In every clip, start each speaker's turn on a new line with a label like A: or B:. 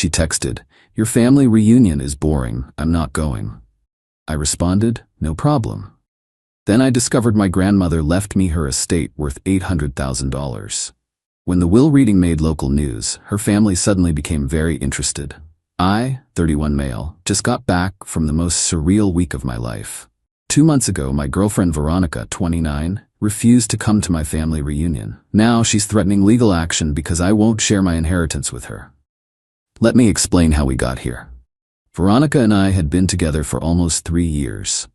A: She texted, "Your family reunion is boring, I'm not going." I responded, "No problem." Then I discovered my grandmother left me her estate worth $800,000. When the will reading made local news, her family suddenly became very interested. I, 31 male, just got back from the most surreal week of my life. 2 months ago, my girlfriend Veronica, 29, refused to come to my family reunion. Now she's threatening legal action because I won't share my inheritance with her. Let me explain how we got here. Veronica and I had been together for almost 3 years.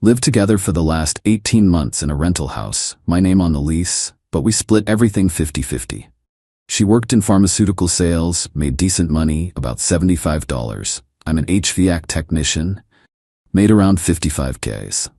A: Lived together for the last 18 months in a rental house, my name on the lease, but we split everything 50-50. She worked in pharmaceutical sales, made decent money, about $75. I'm an HVAC technician, made around 55Ks.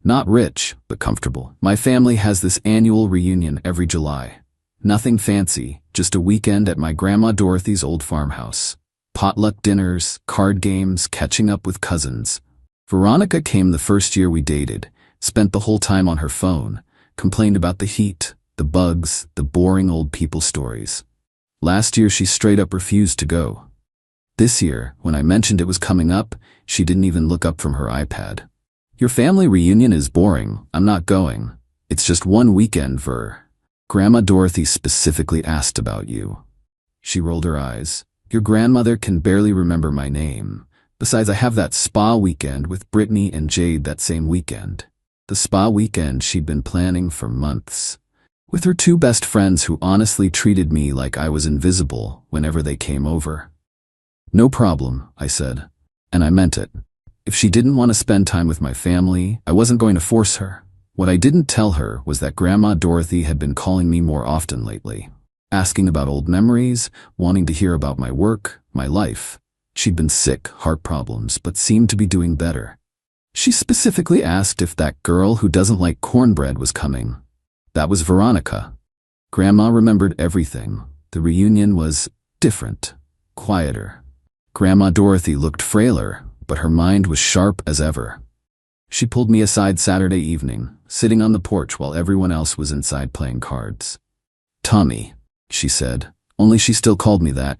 A: Not rich, but comfortable. My family has this annual reunion every July. Nothing fancy, just a weekend at my Grandma Dorothy's old farmhouse. Potluck dinners, card games, catching up with cousins. Veronica came the first year we dated, spent the whole time on her phone, complained about the heat, the bugs, the boring old people stories. Last year she straight up refused to go. This year, when I mentioned it was coming up, she didn't even look up from her iPad. "Your family reunion is boring, I'm not going. It's just one weekend, Grandma Dorothy specifically asked about you." She rolled her eyes. "Your grandmother can barely remember my name. Besides, I have that spa weekend with Brittany and Jade that same weekend." The spa weekend she'd been planning for months. With her 2 best friends who honestly treated me like I was invisible whenever they came over. "No problem," I said. And I meant it. If she didn't want to spend time with my family, I wasn't going to force her. What I didn't tell her was that Grandma Dorothy had been calling me more often lately. Asking about old memories, wanting to hear about my work, my life. She'd been sick, heart problems, but seemed to be doing better. She specifically asked if that girl who doesn't like cornbread was coming. That was Veronica. Grandma remembered everything. The reunion was different, quieter. Grandma Dorothy looked frailer, but her mind was sharp as ever. She pulled me aside Saturday evening, sitting on the porch while everyone else was inside playing cards. "Tommy," she said, only she still called me that.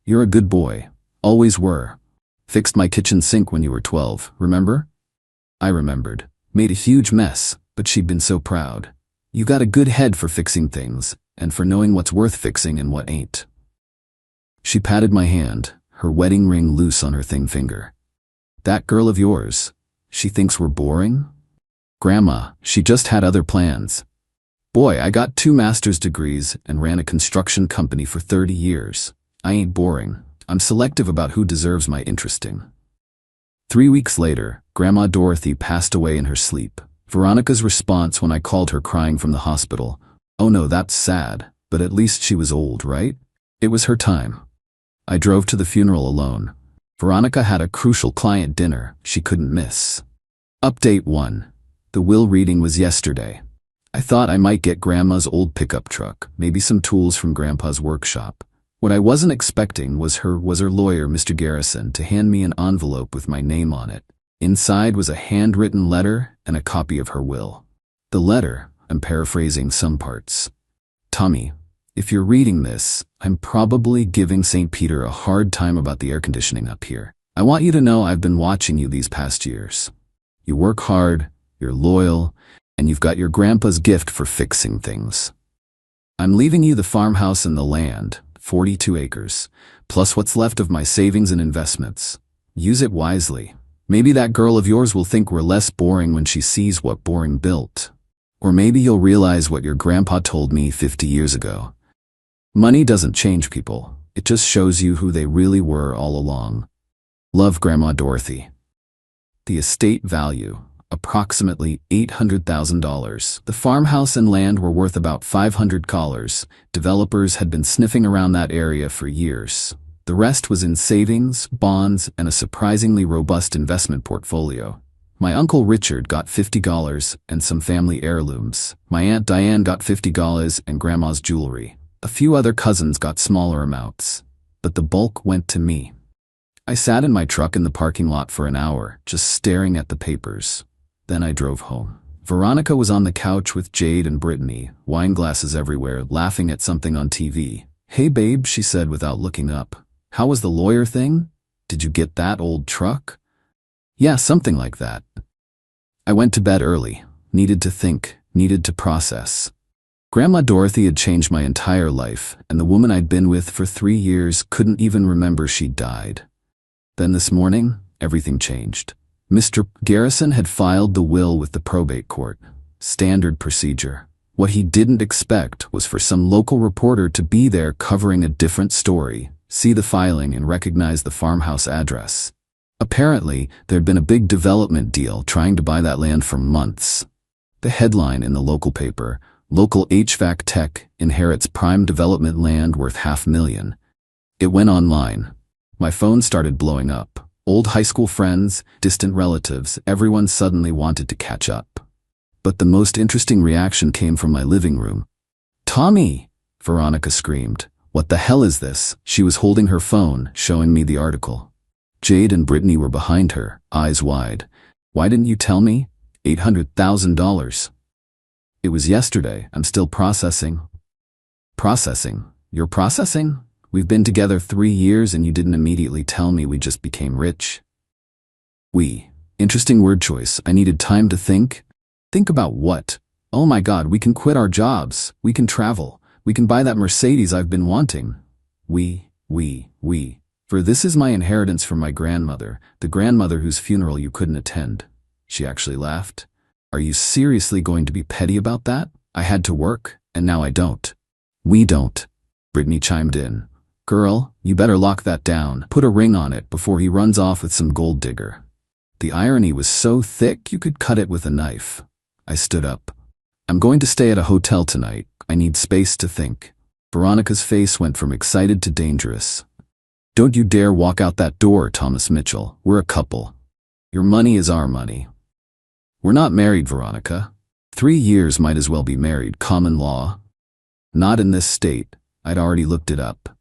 A: "You're a good boy. Always were. Fixed my kitchen sink when you were 12, remember?" I remembered. Made a huge mess, but she'd been so proud. "You got a good head for fixing things, and for knowing what's worth fixing and what ain't." She patted my hand, her wedding ring loose on her thin finger. "That girl of yours, she thinks we're boring?" "Grandma, she just had other plans. Boy, I got 2 master's degrees and ran a construction company for 30 years. I ain't boring. I'm selective about who deserves my interesting." 3 weeks later, Grandma Dorothy passed away in her sleep. Veronica's response when I called her crying from the hospital, "Oh no, that's sad, but at least she was old, right?" It was her time. I drove to the funeral alone. Veronica had a crucial client dinner she couldn't miss. Update 1. The will reading was yesterday. I thought I might get Grandma's old pickup truck, maybe some tools from Grandpa's workshop. What I wasn't expecting was her lawyer, Mr. Garrison, to hand me an envelope with my name on it. Inside was a handwritten letter and a copy of her will. The letter, I'm paraphrasing some parts. "Tommy, if you're reading this, I'm probably giving St. Peter a hard time about the air conditioning up here. I want you to know I've been watching you these past years. You work hard, you're loyal, and you've got your grandpa's gift for fixing things. I'm leaving you the farmhouse and the land, 42 acres, plus what's left of my savings and investments. Use it wisely. Maybe that girl of yours will think we're less boring when she sees what boring built. Or maybe you'll realize what your grandpa told me 50 years ago. Money doesn't change people. It just shows you who they really were all along. Love, Grandma Dorothy." The estate value, approximately $800,000. The farmhouse and land were worth about $500. Developers had been sniffing around that area for years. The rest was in savings, bonds, and a surprisingly robust investment portfolio. My Uncle Richard got $50 and some family heirlooms. My Aunt Diane got $50 and Grandma's jewelry. A few other cousins got smaller amounts, but the bulk went to me. I sat in my truck in the parking lot for an hour, just staring at the papers. Then I drove home. Veronica was on the couch with Jade and Brittany, wine glasses everywhere, laughing at something on TV. "Hey babe," she said without looking up. How was the lawyer thing? Did you get that old truck? Yeah, something like that. I went to bed early, needed to think, needed to process. Grandma Dorothy had changed my entire life, and the woman I'd been with for 3 years couldn't even remember she'd died. Then this morning, everything changed. Mr. Garrison had filed the will with the probate court. Standard procedure. What he didn't expect was for some local reporter to be there covering a different story, see the filing and recognize the farmhouse address. Apparently, there'd been a big development deal trying to buy that land for months. The headline in the local paper, "Local HVAC tech inherits prime development land worth $500,000. It went online. My phone started blowing up. Old high school friends, distant relatives, everyone suddenly wanted to catch up. But the most interesting reaction came from my living room. "Tommy!" Veronica screamed. "What the hell is this?" She was holding her phone, showing me the article. Jade and Brittany were behind her, eyes wide. "Why didn't you tell me? $800,000. It was yesterday. I'm still processing." "Processing? You're processing? We've been together 3 years and you didn't immediately tell me we just became rich." "We." Interesting word choice. I needed time to think. Think about what? Oh my God, we can quit our jobs. We can travel. We can buy that Mercedes I've been wanting. We. For this is my inheritance from my grandmother, the grandmother whose funeral you couldn't attend. She actually laughed. "Are you seriously going to be petty about that? I had to work, and now I don't." "We don't," Brittany chimed in. "Girl, you better lock that down. Put a ring on it before he runs off with some gold digger." The irony was so thick you could cut it with a knife. I stood up. "I'm going to stay at a hotel tonight. I need space to think." Veronica's face went from excited to dangerous. "Don't you dare walk out that door, Thomas Mitchell. We're a couple. Your money is our money." "We're not married, Veronica. 3 years might as well be married, common law." "Not in this state." I'd already looked it up.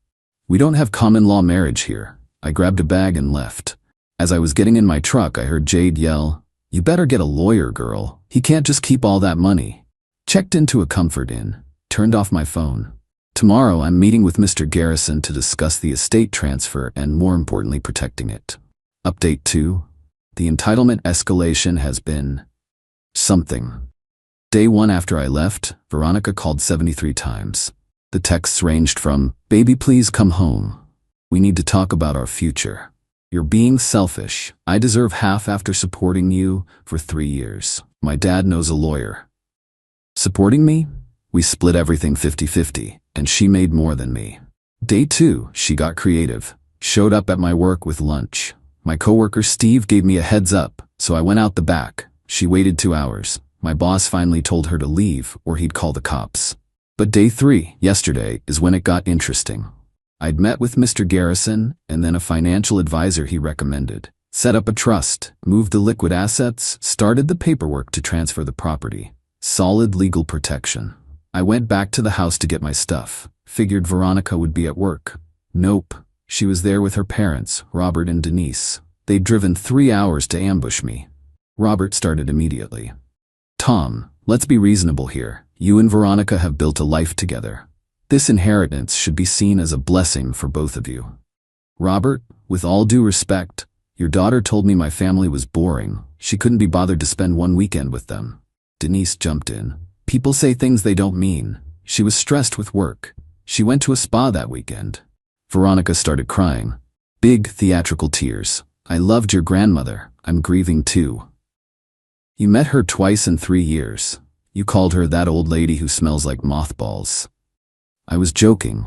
A: "We don't have common law marriage here." I grabbed a bag and left. As I was getting in my truck, I heard Jade yell, "You better get a lawyer, girl. He can't just keep all that money." Checked into a Comfort Inn. Turned off my phone. Tomorrow I'm meeting with Mr. Garrison to discuss the estate transfer and, more importantly, protecting it. Update 2. The entitlement escalation has been something. Day 1 after I left, Veronica called 73 times. The texts ranged from, "Baby, please come home. We need to talk about our future. You're being selfish. I deserve half after supporting you for 3 years. My dad knows a lawyer." Supporting me? We split everything 50-50, and she made more than me. Day 2, she got creative. Showed up at my work with lunch. My coworker Steve gave me a heads up, so I went out the back. She waited 2 hours. My boss finally told her to leave or he'd call the cops. But day 3, yesterday, is when it got interesting. I'd met with Mr. Garrison and then a financial advisor he recommended. Set up a trust, moved the liquid assets, started the paperwork to transfer the property. Solid legal protection. I went back to the house to get my stuff. Figured Veronica would be at work. Nope. She was there with her parents, Robert and Denise. They'd driven 3 hours to ambush me. Robert started immediately. "Tom, let's be reasonable here. You and Veronica have built a life together. This inheritance should be seen as a blessing for both of you." "Robert, with all due respect, your daughter told me my family was boring. She couldn't be bothered to spend one weekend with them." Denise jumped in. "People say things they don't mean. She was stressed with work. She went to a spa that weekend." Veronica started crying. Big theatrical tears. "I loved your grandmother. I'm grieving too. You met her twice in 3 years. You called her that old lady who smells like mothballs." I was joking.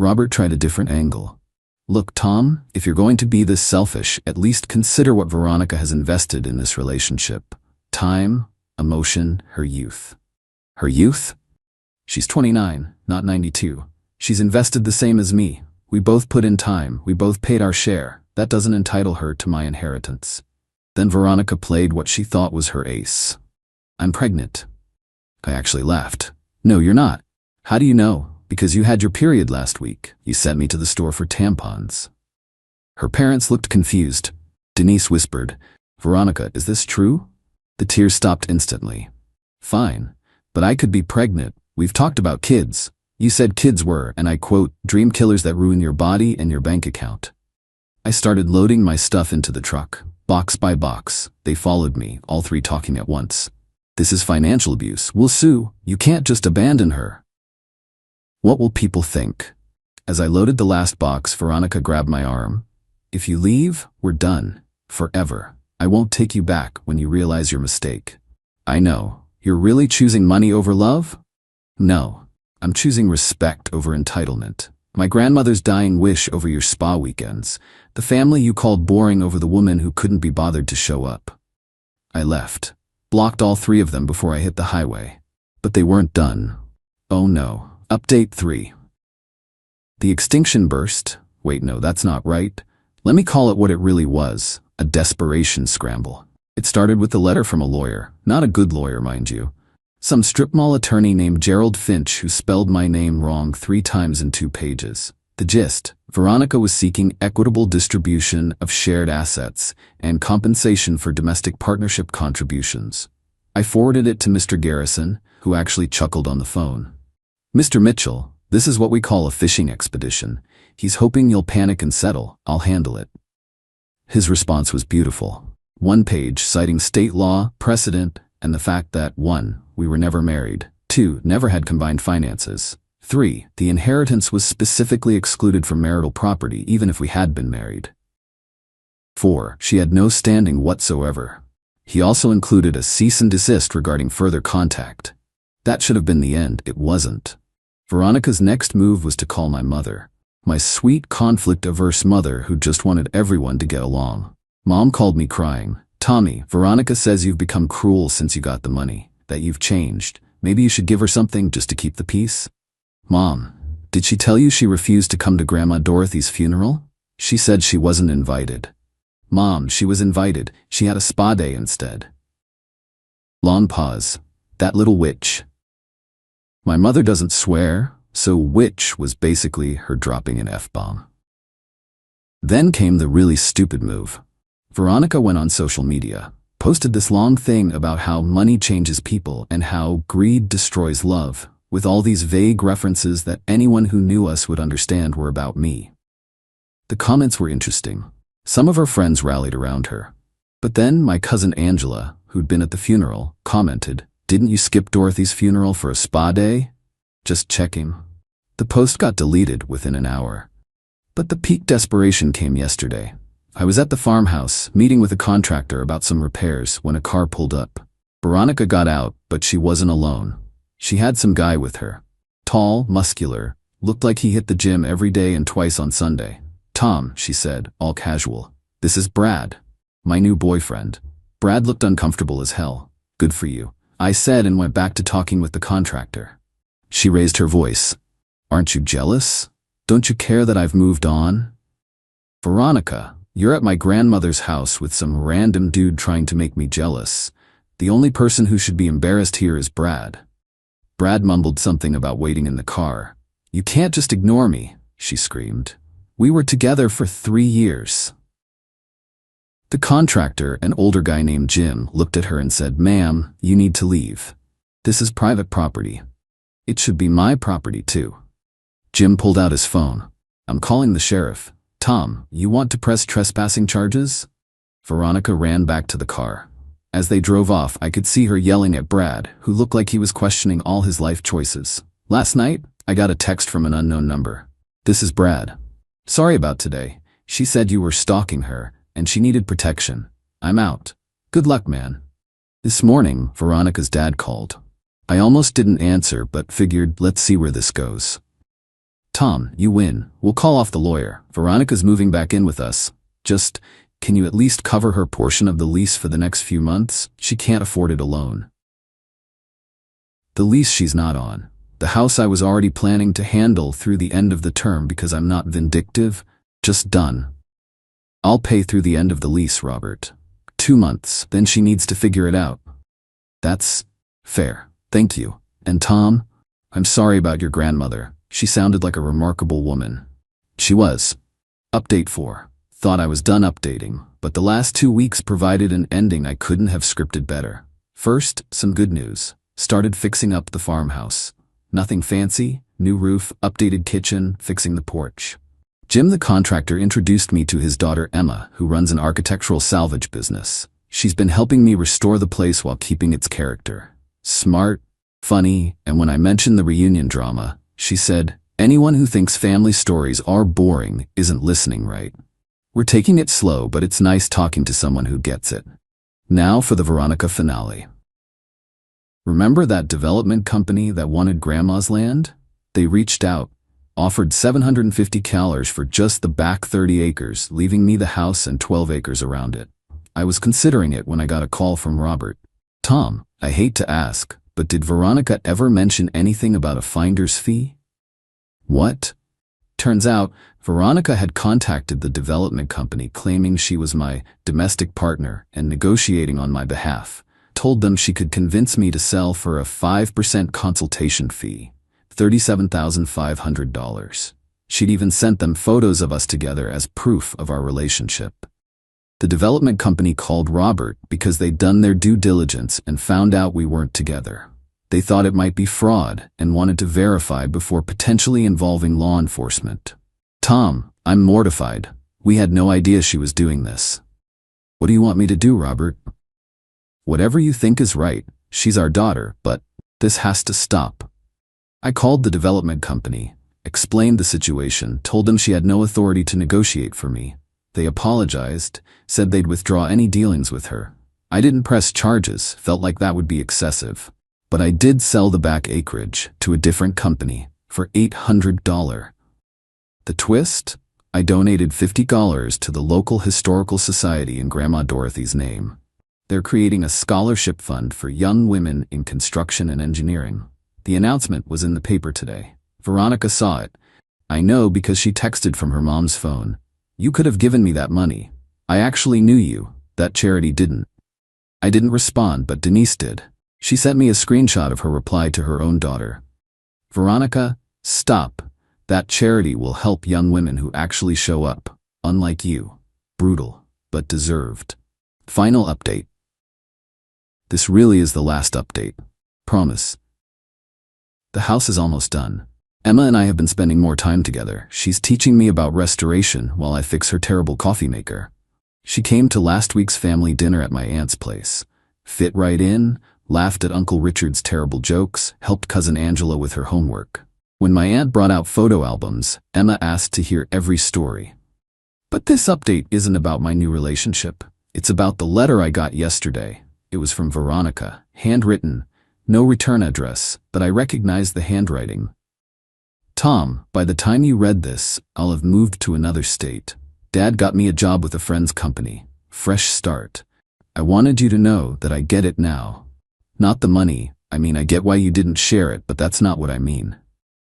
A: Robert tried a different angle. "Look, Tom, if you're going to be this selfish, at least consider what Veronica has invested in this relationship. Time, emotion, her youth." "Her youth?" "She's 29, not 92. She's invested the same as me. We both put in time. We both paid our share. That doesn't entitle her to my inheritance." Then Veronica played what she thought was her ace. "I'm pregnant." I actually laughed. "No, you're not." "How do you know?" "Because you had your period last week. You sent me to the store for tampons." Her parents looked confused. Denise whispered, "Veronica, is this true?" The tears stopped instantly. "Fine. But I could be pregnant. We've talked about kids. You said kids were, and I quote, dream killers that ruin your body and your bank account. I started loading my stuff into the truck, box by box. They followed me, all three talking at once. This is financial abuse. We'll sue. You can't just abandon her. What will people think? As I loaded the last box, Veronica grabbed my arm. If you leave, we're done. Forever. I won't take you back when you realize your mistake. I know. You're really choosing money over love? No. I'm choosing respect over entitlement. My grandmother's dying wish over your spa weekends. The family you called boring over the woman who couldn't be bothered to show up. I left. Blocked all three of them before I hit the highway. But they weren't done. Oh no. Update 3. The extinction burst. Wait, no, that's not right. Let me call it what it really was. A desperation scramble. It started with a letter from a lawyer. Not a good lawyer, mind you. Some strip mall attorney named Gerald Finch who spelled my name wrong 3 times in 2 pages. The gist: Veronica was seeking equitable distribution of shared assets and compensation for domestic partnership contributions. I forwarded it to Mr. Garrison, who actually chuckled on the phone. Mr. Mitchell, this is what we call a fishing expedition. He's hoping you'll panic and settle. I'll handle it. His response was beautiful. 1 page citing state law, precedent, and the fact that 1. We were never married. 2. Never had combined finances. 3. The inheritance was specifically excluded from marital property even if we had been married. 4. She had no standing whatsoever. He also included a cease and desist regarding further contact. That should have been the end. It wasn't. Veronica's next move was to call my mother. My sweet, conflict-averse mother who just wanted everyone to get along. Mom called me crying. Tommy, Veronica says you've become cruel since you got the money, that you've changed. Maybe you should give her something just to keep the peace? Mom, did she tell you she refused to come to Grandma Dorothy's funeral? She said she wasn't invited. Mom, she was invited. She had a spa day instead. Long pause. That little witch. My mother doesn't swear, so witch was basically her dropping an F-bomb. Then came the really stupid move. Veronica went on social media, posted this long thing about how money changes people and how greed destroys love, with all these vague references that anyone who knew us would understand were about me. The comments were interesting. Some of her friends rallied around her. But then my cousin Angela, who'd been at the funeral, commented, "Didn't you skip Dorothy's funeral for a spa day? Just checking." The post got deleted within an hour. But the peak desperation came yesterday. I was at the farmhouse, meeting with a contractor about some repairs when a car pulled up. Veronica got out, but she wasn't alone. She had some guy with her. Tall, muscular, looked like he hit the gym every day and twice on Sunday. "Tom," she said, all casual. "This is Brad, my new boyfriend." Brad looked uncomfortable as hell. "Good for you," I said and went back to talking with the contractor. She raised her voice. "Aren't you jealous? Don't you care that I've moved on?" "Veronica, you're at my grandmother's house with some random dude trying to make me jealous. The only person who should be embarrassed here is Brad." Brad mumbled something about waiting in the car. "You can't just ignore me," she screamed. "We were together for 3 years." The contractor, an older guy named Jim, looked at her and said, "Ma'am, you need to leave. This is private property. It should be my property too." Jim pulled out his phone. "I'm calling the sheriff. Tom, you want to press trespassing charges?" Veronica ran back to the car. As they drove off, I could see her yelling at Brad, who looked like he was questioning all his life choices. "Last night, I got a text from an unknown number. This is Brad. Sorry about today. She said you were stalking her, and she needed protection. I'm out. Good luck, man." This morning, Veronica's dad called. I almost didn't answer, but figured, let's see where this goes. "Tom, you win. We'll call off the lawyer. Veronica's moving back in with us. Just, can you at least cover her portion of the lease for the next few months? She can't afford it alone." The lease she's not on. The house I was already planning to handle through the end of the term because I'm not vindictive. Just done. "I'll pay through the end of the lease, Robert. 2 months, then she needs to figure it out." "That's fair. Thank you. And Tom, I'm sorry about your grandmother. She sounded like a remarkable woman." She was. Update 4. Thought I was done updating, but the last 2 weeks provided an ending I couldn't have scripted better. First, some good news. Started fixing up the farmhouse. Nothing fancy, new roof, updated kitchen, fixing the porch. Jim the contractor introduced me to his daughter Emma, who runs an architectural salvage business. She's been helping me restore the place while keeping its character. Smart, funny, and when I mentioned the reunion drama, she said, "Anyone who thinks family stories are boring isn't listening right. We're taking it slow, but it's nice talking to someone who gets it." Now for the Veronica finale. Remember that development company that wanted Grandma's land? They reached out, offered $750 for just the back 30 acres, leaving me the house and 12 acres around it. I was considering it when I got a call from Robert. "Tom, I hate to ask, but did Veronica ever mention anything about a finder's fee?" What? Turns out, Veronica had contacted the development company claiming she was my domestic partner and negotiating on my behalf. Told them she could convince me to sell for a 5% consultation fee, $37,500. She'd even sent them photos of us together as proof of our relationship. The development company called Robert because they'd done their due diligence and found out we weren't together. They thought it might be fraud and wanted to verify before potentially involving law enforcement. "Tom, I'm mortified. We had no idea she was doing this." "What do you want me to do, Robert?" "Whatever you think is right. She's our daughter, but this has to stop." I called the development company, explained the situation, told them she had no authority to negotiate for me. They apologized, said they'd withdraw any dealings with her. I didn't press charges, felt like that would be excessive. But I did sell the back acreage to a different company for $800. The twist? I donated $50 to the local historical society in Grandma Dorothy's name. They're creating a scholarship fund for young women in construction and engineering. The announcement was in the paper today. Veronica saw it. I know because she texted from her mom's phone. "You could have given me that money. I actually knew you. That charity didn't." I didn't respond, but Denise did. She sent me a screenshot of her reply to her own daughter. "Veronica, stop. That charity will help young women who actually show up, unlike you. Brutal, but deserved." Final update. This really is the last update. Promise. The house is almost done. Emma and I have been spending more time together. She's teaching me about restoration while I fix her terrible coffee maker. She came to last week's family dinner at my aunt's place. Fit right in, laughed at Uncle Richard's terrible jokes, helped Cousin Angela with her homework. When my aunt brought out photo albums, Emma asked to hear every story. But this update isn't about my new relationship. It's about the letter I got yesterday. It was from Veronica, handwritten, no return address, but I recognized the handwriting. "Tom, by the time you read this, I'll have moved to another state. Dad got me a job with a friend's company. Fresh start. I wanted you to know that I get it now. Not the money. I mean, I get why you didn't share it, but that's not what I mean.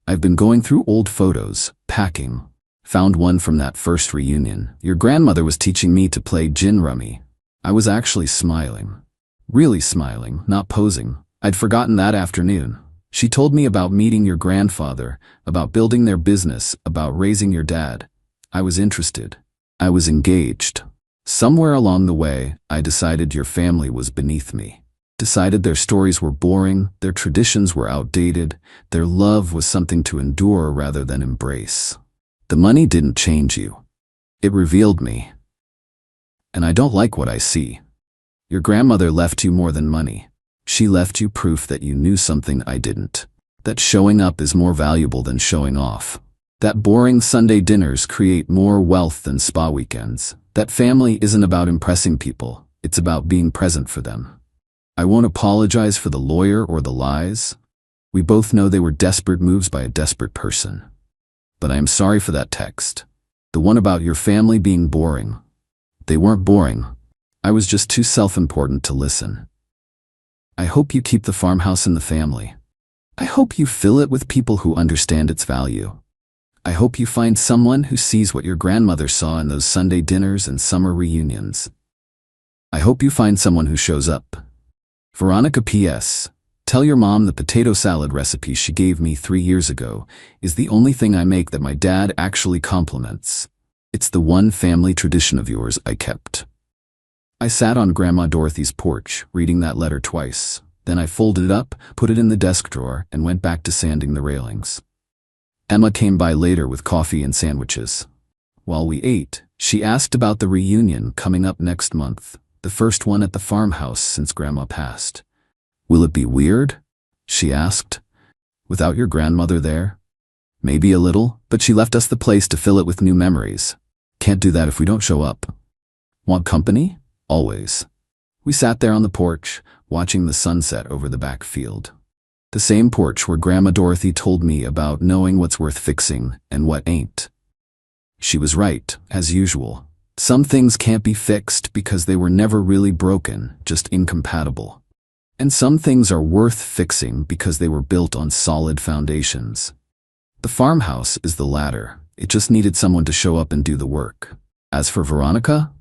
A: I've been going through old photos, packing. Found one from that first reunion. Your grandmother was teaching me to play gin rummy. I was actually smiling. Really smiling, not posing. I'd forgotten that afternoon. She told me about meeting your grandfather, about building their business, about raising your dad. I was interested. I was engaged. Somewhere along the way, I decided your family was beneath me. Decided their stories were boring, their traditions were outdated, their love was something to endure rather than embrace. The money didn't change you. It revealed me. And I don't like what I see. Your grandmother left you more than money. She left you proof that you knew something I didn't. That showing up is more valuable than showing off. That boring Sunday dinners create more wealth than spa weekends. That family isn't about impressing people. It's about being present for them. I won't apologize for the lawyer or the lies. We both know they were desperate moves by a desperate person. But I am sorry for that text. The one about your family being boring. They weren't boring. I was just too self-important to listen. I hope you keep the farmhouse in the family. I hope you fill it with people who understand its value. I hope you find someone who sees what your grandmother saw in those Sunday dinners and summer reunions. I hope you find someone who shows up. Veronica P.S. Tell your mom the potato salad recipe she gave me 3 years ago is the only thing I make that my dad actually compliments. It's the one family tradition of yours I kept. I sat on Grandma Dorothy's porch, reading that letter twice. Then I folded it up, put it in the desk drawer, and went back to sanding the railings. Emma came by later with coffee and sandwiches. While we ate, she asked about the reunion coming up next month, the first one at the farmhouse since Grandma passed. "Will it be weird?" she asked. "Without your grandmother there?" "Maybe a little, but she left us the place to fill it with new memories. Can't do that if we don't show up." "Want company?" "Always." We sat there on the porch, watching the sunset over the back field. The same porch where Grandma Dorothy told me about knowing what's worth fixing and what ain't. She was right, as usual. Some things can't be fixed because they were never really broken, just incompatible. And some things are worth fixing because they were built on solid foundations. The farmhouse is the latter. It just needed someone to show up and do the work. As for Veronica,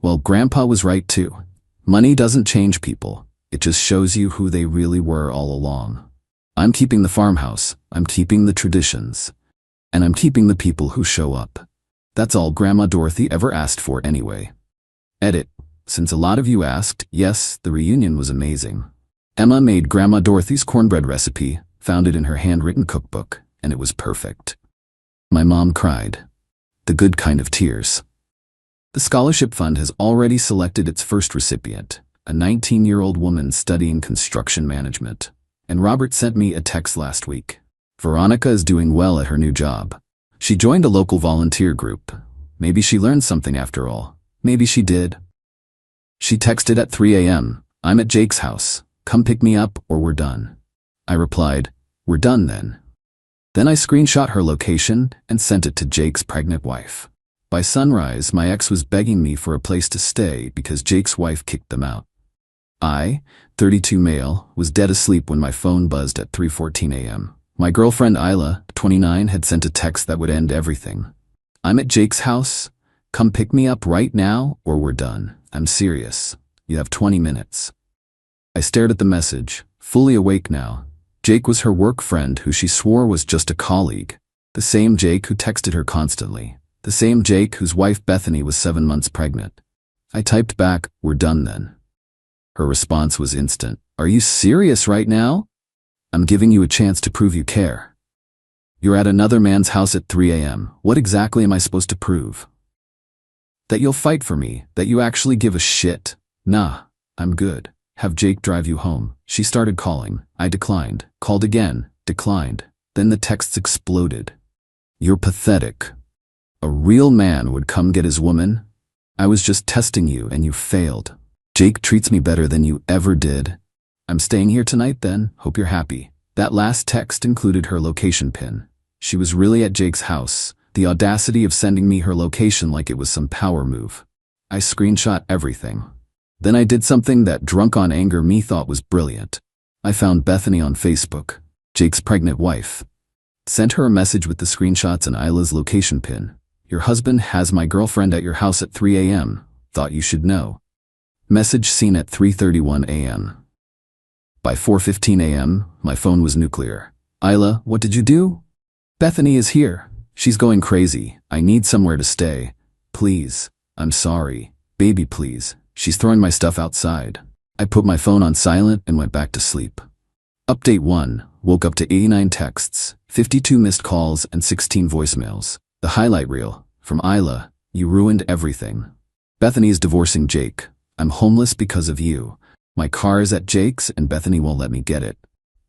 A: well, Grandpa was right too. Money doesn't change people. It just shows you who they really were all along. I'm keeping the farmhouse, I'm keeping the traditions, and I'm keeping the people who show up. That's all Grandma Dorothy ever asked for anyway. Edit. Since a lot of you asked, yes, the reunion was amazing. Emma made Grandma Dorothy's cornbread recipe, found it in her handwritten cookbook, and it was perfect. My mom cried. The good kind of tears. The scholarship fund has already selected its first recipient, a 19-year-old woman studying construction management. And Robert sent me a text last week. Veronica is doing well at her new job. She joined a local volunteer group. Maybe she learned something after all. Maybe she did. She texted at 3 a.m. "I'm at Jake's house. Come pick me up or we're done." I replied, "We're done then." Then I screenshot her location and sent it to Jake's pregnant wife. By sunrise, my ex was begging me for a place to stay because Jake's wife kicked them out. I, 32 male, was dead asleep when my phone buzzed at 3:14 a.m. My girlfriend Isla, 29, had sent a text that would end everything. "I'm at Jake's house. Come pick me up right now or we're done. I'm serious. You have 20 minutes. I stared at the message, fully awake now. Jake was her work friend who she swore was just a colleague. The same Jake who texted her constantly. The same Jake whose wife Bethany was 7 months pregnant. I typed back, "We're done then." Her response was instant. "Are you serious right now? I'm giving you a chance to prove you care. You're at another man's house at 3 a.m. What exactly am I supposed to prove? That you'll fight for me, that you actually give a shit? Nah, I'm good. Have Jake drive you home." She started calling. I declined. Called again. Declined. Then the texts exploded. "You're pathetic. A real man would come get his woman? I was just testing you and you failed. Jake treats me better than you ever did. I'm staying here tonight then, hope you're happy." That last text included her location pin. She was really at Jake's house, the audacity of sending me her location like it was some power move. I screenshot everything. Then I did something that drunk on anger me thought was brilliant. I found Bethany on Facebook, Jake's pregnant wife. Sent her a message with the screenshots and Isla's location pin. "Your husband has my girlfriend at your house at 3 a.m. Thought you should know." Message seen at 3:31 a.m. By 4:15 a.m., my phone was nuclear. "Isla, what did you do?" "Bethany is here. She's going crazy. I need somewhere to stay. Please. I'm sorry. Baby, please. She's throwing my stuff outside." I put my phone on silent and went back to sleep. Update 1. Woke up to 89 texts, 52 missed calls, and 16 voicemails. The highlight reel. From Isla, "You ruined everything. Bethany is divorcing Jake. I'm homeless because of you. My car is at Jake's and Bethany won't let me get it.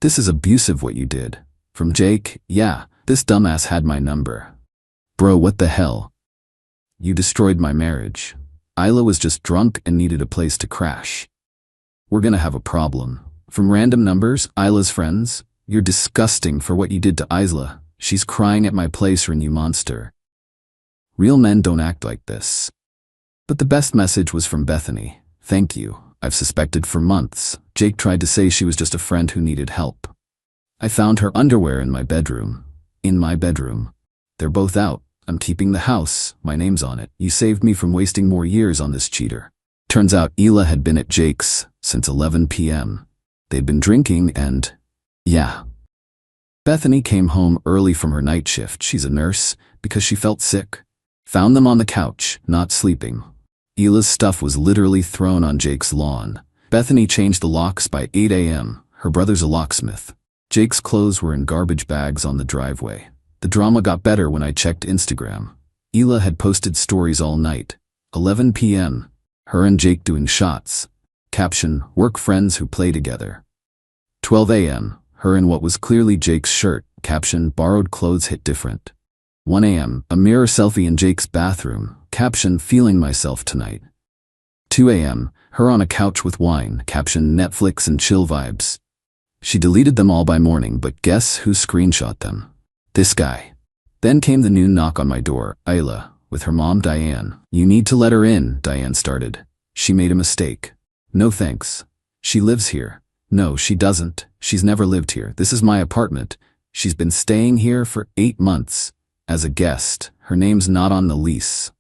A: This is abusive what you did." From Jake, "Yeah, this dumbass had my number. Bro, what the hell? You destroyed my marriage. Isla was just drunk and needed a place to crash. We're gonna have a problem." From random numbers, Isla's friends, "You're disgusting for what you did to Isla. She's crying at my place, you monster. Real men don't act like this." But the best message was from Bethany. "Thank you. I've suspected for months. Jake tried to say she was just a friend who needed help. I found her underwear in my bedroom. In my bedroom. They're both out. I'm keeping the house. My name's on it. You saved me from wasting more years on this cheater." Turns out Ela had been at Jake's since 11 p.m. They'd been drinking and, yeah. Bethany came home early from her night shift, she's a nurse, because she felt sick. Found them on the couch, not sleeping. Ela's stuff was literally thrown on Jake's lawn. Bethany changed the locks by 8 a.m. Her brother's a locksmith. Jake's clothes were in garbage bags on the driveway. The drama got better when I checked Instagram. Qley had posted stories all night. 11 p.m. Her and Jake doing shots. Caption, work friends who play together. 12 a.m. Her in what was clearly Jake's shirt. Caption, borrowed clothes hit different. 1 a.m. A mirror selfie in Jake's bathroom. Caption, feeling myself tonight. 2 a.m. Her on a couch with wine. Caption, Netflix and chill vibes. She deleted them all by morning, but guess who screenshot them? This guy. Then came the noon knock on my door. Qley, with her mom Diane. You need to let her in, Diane started. She made a mistake. No thanks. She lives here. No, she doesn't. She's never lived here. This is my apartment. She's been staying here for 8 months. As a guest. Her name's not on the lease.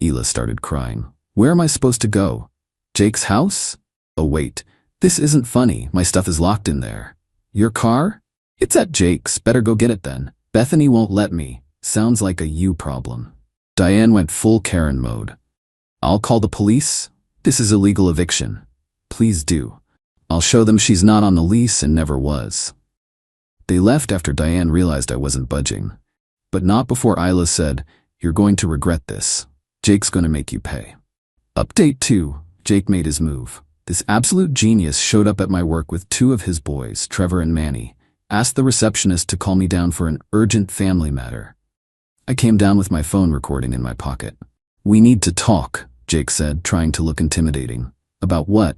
A: Qley started crying. Where am I supposed to go? Jake's house? Oh wait, this isn't funny. My stuff is locked in there. Your car? It's at Jake's. Better go get it then. Bethany won't let me. Sounds like a you problem. Diane went full Karen mode. I'll call the police. This is illegal eviction. Please do. I'll show them she's not on the lease and never was. They left after Diane realized I wasn't budging. But not before Qley said, you're going to regret this. Jake's gonna make you pay. Update 2. Jake made his move. This absolute genius showed up at my work with 2 of his boys, Trevor and Manny. Asked the receptionist to call me down for an urgent family matter. I came down with my phone recording in my pocket. We need to talk, Jake said, trying to look intimidating. About what?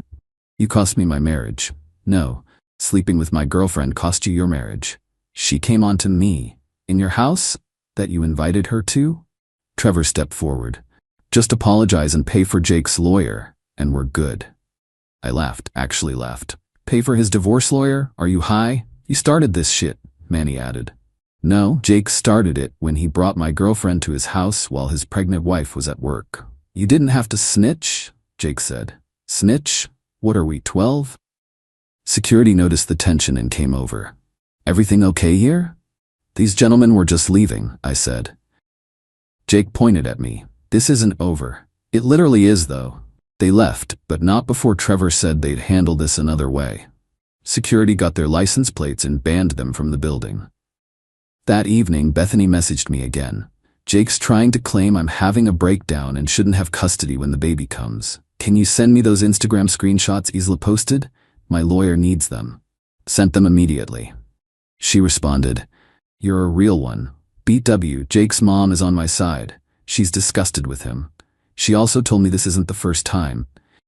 A: You cost me my marriage. No, sleeping with my girlfriend cost you your marriage. She came on to me. In your house? That you invited her to? Trevor stepped forward. Just apologize and pay for Jake's lawyer, and we're good. I laughed, actually laughed. Pay for his divorce lawyer? Are you high? You started this shit, Manny added. No, Jake started it when he brought my girlfriend to his house while his pregnant wife was at work. You didn't have to snitch, Jake said. Snitch? What are we, 12? Security noticed the tension and came over. Everything okay here? These gentlemen were just leaving, I said. Jake pointed at me. This isn't over. It literally is though. They left, but not before Trevor said they'd handle this another way. Security got their license plates and banned them from the building. That evening, Bethany messaged me again. Jake's trying to claim I'm having a breakdown and shouldn't have custody when the baby comes. Can you send me those Instagram screenshots Qley posted? My lawyer needs them. Sent them immediately. She responded, You're a real one. BW, Jake's mom is on my side. She's disgusted with him. She also told me this isn't the first time.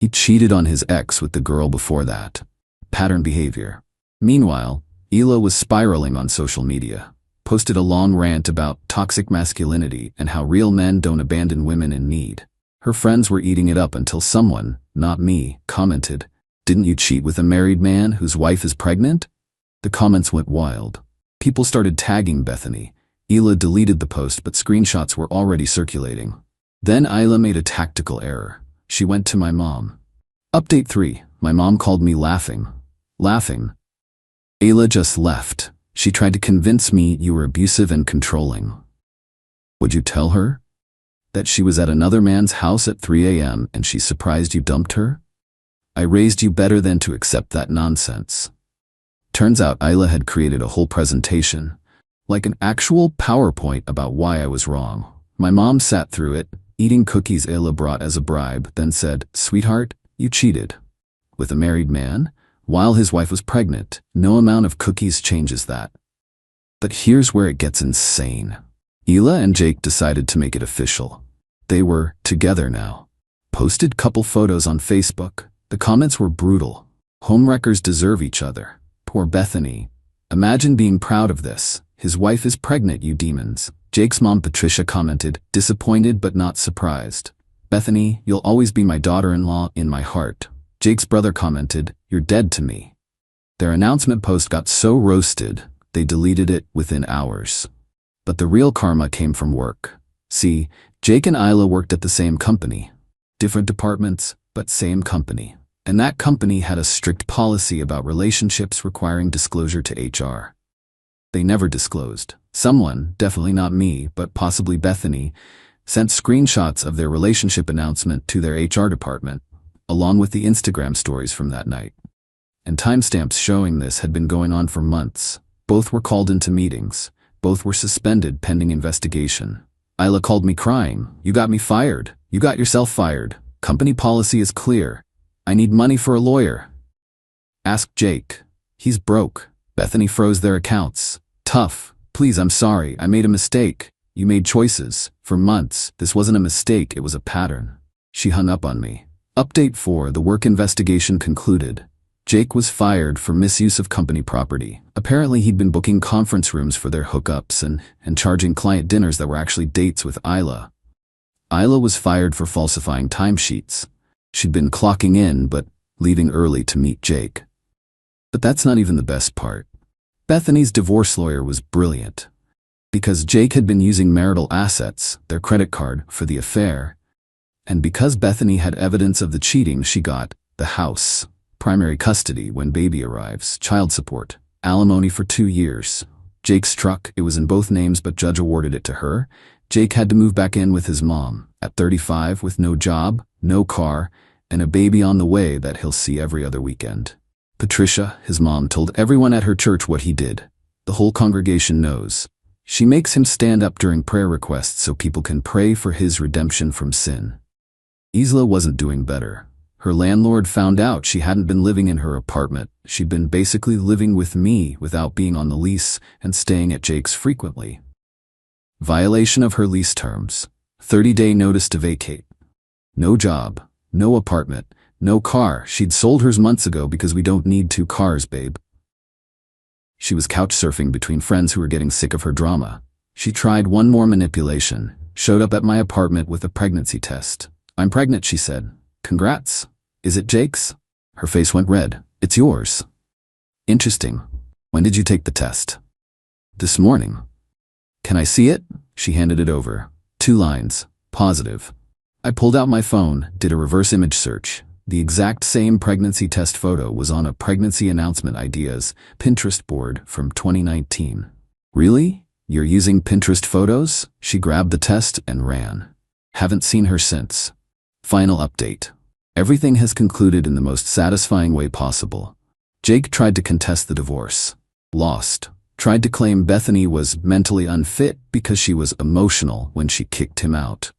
A: He cheated on his ex with the girl before that. Pattern behavior. Meanwhile, Qley was spiraling on social media. Posted a long rant about toxic masculinity and how real men don't abandon women in need. Her friends were eating it up until someone, not me, commented, Didn't you cheat with a married man whose wife is pregnant? The comments went wild. People started tagging Bethany. Qley deleted the post, but screenshots were already circulating. Then Qley made a tactical error. She went to my mom. Update 3. My mom called me laughing. Laughing. Qley just left. She tried to convince me you were abusive and controlling. Would you tell her? That she was at another man's house at 3 a.m. and she's surprised you dumped her? I raised you better than to accept that nonsense. Turns out Qley had created a whole presentation, like an actual PowerPoint about why I was wrong. My mom sat through it, eating cookies Qley brought as a bribe, then said, Sweetheart, you cheated. With a married man? While his wife was pregnant. No amount of cookies changes that. But here's where it gets insane. Qley and Jake decided to make it official. They were together now. Posted couple photos on Facebook. The comments were brutal. Homewreckers deserve each other. Poor Bethany. Imagine being proud of this. His wife is pregnant, you demons. Jake's mom Patricia commented, disappointed but not surprised. Bethany, you'll always be my daughter-in-law in my heart. Jake's brother commented, You're dead to me. Their announcement post got so roasted, they deleted it within hours. But the real karma came from work. See, Jake and Qley worked at the same company. Different departments, but same company. And that company had a strict policy about relationships requiring disclosure to HR. They never disclosed. Someone, definitely not me, but possibly Bethany, sent screenshots of their relationship announcement to their HR department. along with the Instagram stories from that night. And timestamps showing this had been going on for months. Both were called into meetings. Both were suspended pending investigation. Isla called me crying. "You got me fired. You got yourself fired. Company policy is clear. I need money for a lawyer." Ask Jake. He's broke. Bethany froze their accounts. Tough. "Please, I'm sorry. I made a mistake. You made choices. For months, this wasn't a mistake, it was a pattern." She hung up on me. Update 4. The work investigation concluded. Jake was fired for misuse of company property. Apparently he'd been booking conference rooms for their hookups and charging client dinners that were actually dates with Isla. Isla was fired for falsifying timesheets. She'd been clocking in but leaving early to meet Jake. But that's not even the best part. Bethany's divorce lawyer was brilliant. Because Jake had been using marital assets, their credit card, for the affair, and because Bethany had evidence of the cheating, she got the house, primary custody when baby arrives, child support, alimony for 2 years. Jake's truck, it was in both names but judge awarded it to her. Jake had to move back in with his mom, at 35 with no job, no car, and a baby on the way that he'll see every other weekend. Patricia, his mom, told everyone at her church what he did. The whole congregation knows. She makes him stand up during prayer requests so people can pray for his redemption from sin. Isla wasn't doing better. Her landlord found out she hadn't been living in her apartment. She'd been basically living with me without being on the lease and staying at Jake's frequently. Violation of her lease terms. 30-day notice to vacate. No job, no apartment, no car. She'd sold hers months ago because we don't need 2 cars, babe. She was couch surfing between friends who were getting sick of her drama. She tried one more manipulation, showed up at my apartment with a pregnancy test. "I'm pregnant," she said. "Congrats. Is it Jake's?" Her face went red. "It's yours." "Interesting. When did you take the test?" "This morning." "Can I see it?" She handed it over. 2 lines. Positive. I pulled out my phone, did a reverse image search. The exact same pregnancy test photo was on a pregnancy announcement ideas Pinterest board from 2019. "Really? You're using Pinterest photos?" She grabbed the test and ran. Haven't seen her since. Final update. Everything has concluded in the most satisfying way possible. Jake tried to contest the divorce. Lost. Tried to claim Bethany was mentally unfit because she was emotional when she kicked him out.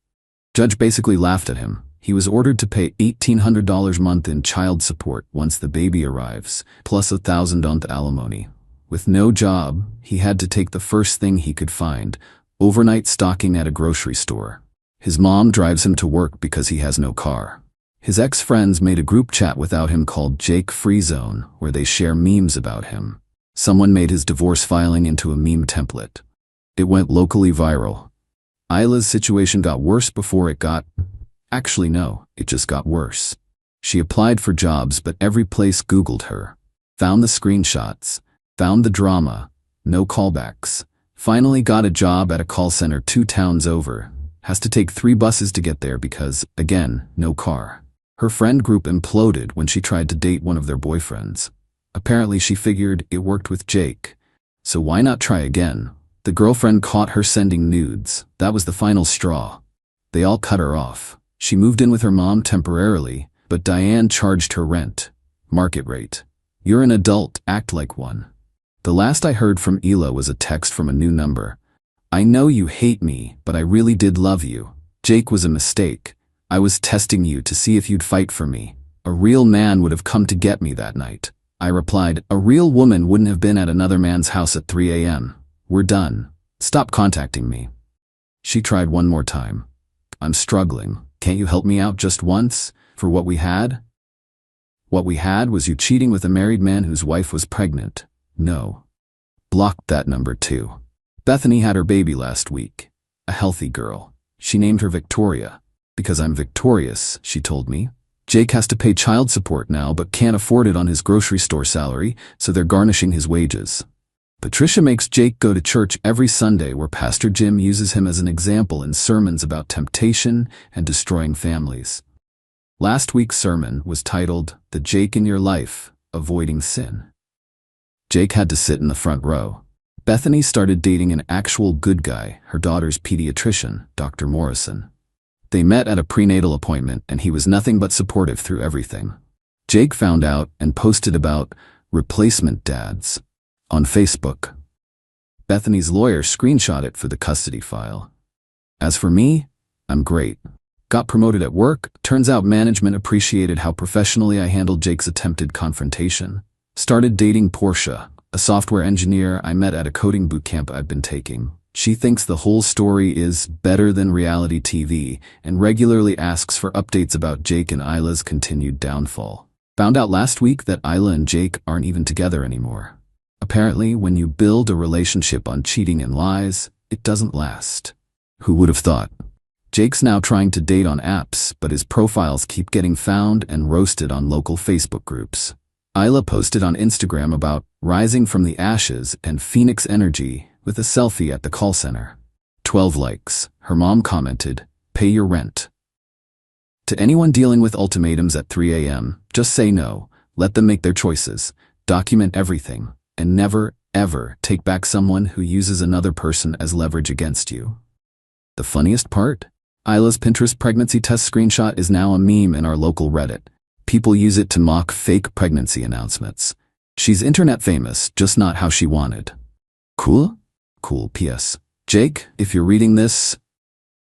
A: Judge basically laughed at him. He was ordered to pay $1,800 a month in child support once the baby arrives, plus $1,000 on alimony. With no job, he had to take the first thing he could find, overnight stocking at a grocery store. His mom drives him to work because he has no car. His ex-friends made a group chat without him called Jake Free Zone, where they share memes about him. Someone made his divorce filing into a meme template. It went locally viral. Isla's situation got worse before it got... Actually, no, it just got worse. She applied for jobs, but every place Googled her. Found the screenshots. Found the drama. No callbacks. Finally got a job at a call center 2 towns over. Has to take 3 buses to get there because, again, no car. Her friend group imploded when she tried to date one of their boyfriends. Apparently she figured it worked with Jake. So why not try again? The girlfriend caught her sending nudes. That was the final straw. They all cut her off. She moved in with her mom temporarily, but Diane charged her rent. Market rate. "You're an adult, act like one." The last I heard from Ela was a text from a new number. "I know you hate me, but I really did love you. Jake was a mistake. I was testing you to see if you'd fight for me. A real man would have come to get me that night." I replied, "A real woman wouldn't have been at another man's house at 3 a.m. We're done. Stop contacting me." She tried one more time. "I'm struggling. Can't you help me out just once, for what we had?" "What we had was you cheating with a married man whose wife was pregnant." "No." Blocked that number too. Bethany had her baby last week. A healthy girl. She named her Victoria. "Because I'm victorious," she told me. "Jake has to pay child support now but can't afford it on his grocery store salary, so they're garnishing his wages." Patricia makes Jake go to church every Sunday where Pastor Jim uses him as an example in sermons about temptation and destroying families. Last week's sermon was titled, "The Jake in Your Life, Avoiding Sin." Jake had to sit in the front row. Bethany started dating an actual good guy, her daughter's pediatrician, Dr. Morrison. They met at a prenatal appointment and he was nothing but supportive through everything. Jake found out and posted about replacement dads on Facebook. Bethany's lawyer screenshot it for the custody file. As for me, I'm great. Got promoted at work. Turns out management appreciated how professionally I handled Jake's attempted confrontation. Started dating Portia, a software engineer I met at a coding bootcamp I've been taking. She thinks the whole story is better than reality TV and regularly asks for updates about Jake and Isla's continued downfall. Found out last week that Isla and Jake aren't even together anymore. Apparently, when you build a relationship on cheating and lies, it doesn't last. Who would have thought? Jake's now trying to date on apps, but his profiles keep getting found and roasted on local Facebook groups. Isla posted on Instagram about rising from the ashes and Phoenix energy with a selfie at the call center. 12 likes. Her mom commented, "Pay your rent." To anyone dealing with ultimatums at 3 a.m., just say no, let them make their choices, document everything, and never, ever take back someone who uses another person as leverage against you. The funniest part? Isla's Pinterest pregnancy test screenshot is now a meme in our local Reddit. People use it to mock fake pregnancy announcements. She's internet famous, just not how she wanted. Cool? Cool. P.S. Jake, if you're reading this,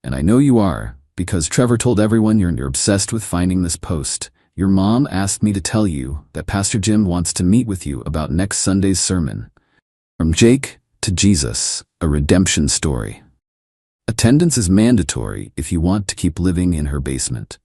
A: and I know you are, because Trevor told everyone you're obsessed with finding this post, your mom asked me to tell you that Pastor Jim wants to meet with you about next Sunday's sermon. From Jake to Jesus, a redemption story. Attendance is mandatory if you want to keep living in her basement.